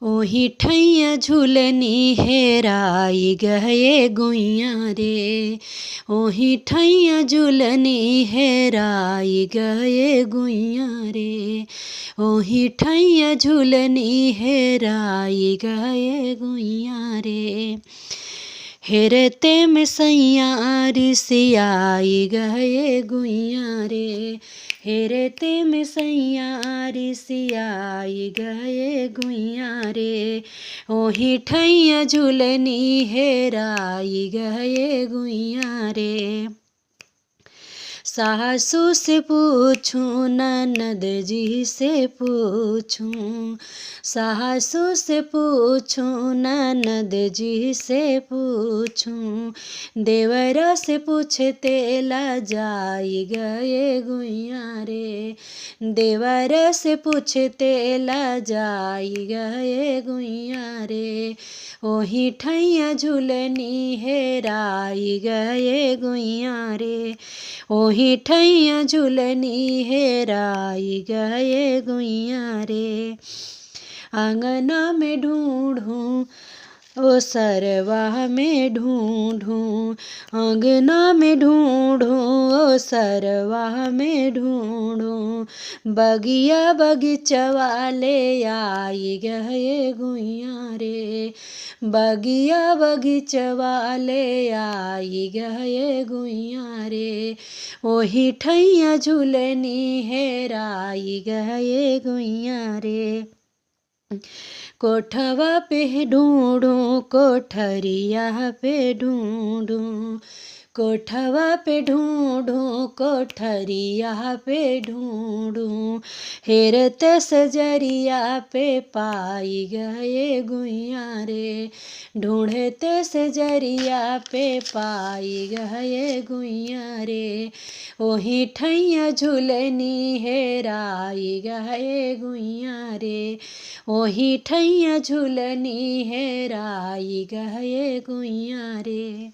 ओही ठैया झुलनी हेराई गए गुइया रे। ओही ठैया झुलनी हेराई गए गुइया रे। ओही ठैया झुलनी हेराई गए गुइया रे। हेरते में सैया रिसियाई गए गुइया रे। हेरते में सैया रिसियाई गए गुइया रे। ओही ठैया झुलनी हेराई गए गुइया रे। सासू से पूछूं ननद जी से पूछूं। सासू से पूछूं ननद जी से पूछूं। देवरा से पूछते लजाई गए गुइया रे। देवरा से पूछते लजाई गए गुइया रे। ओही ठैया झुलनी हेराई गए गुइया रे। ओही ठैया झुलनी हेराई गए गुइया रे। आंगना में ढूंढूं ओ सरवा में ढूंढूं। आंगना में ढूंढूं ओ सरवा में ढूंढूं। बगिया बगीचवा ले आई गए गुइया रे। बगिया बगीचवा ले आई गए गुइया रे। ओही ठैया झुलनी हेराई गए गुइया रे। कोठवा पे ढूंढूं कोठरिया पे ढूंढूं। कोठवा पे ढूंढूं कोठरिया पे ढूंढूं। हेरते सजरिया पे पाई गए गुइया रे। ढूंढते सजरिया पे पाई गए गुइया रे। ओही ठैया झुलनी हेराई गए गुइया रे। ओही ठैया झुलनी हेराई गए गुइया रे।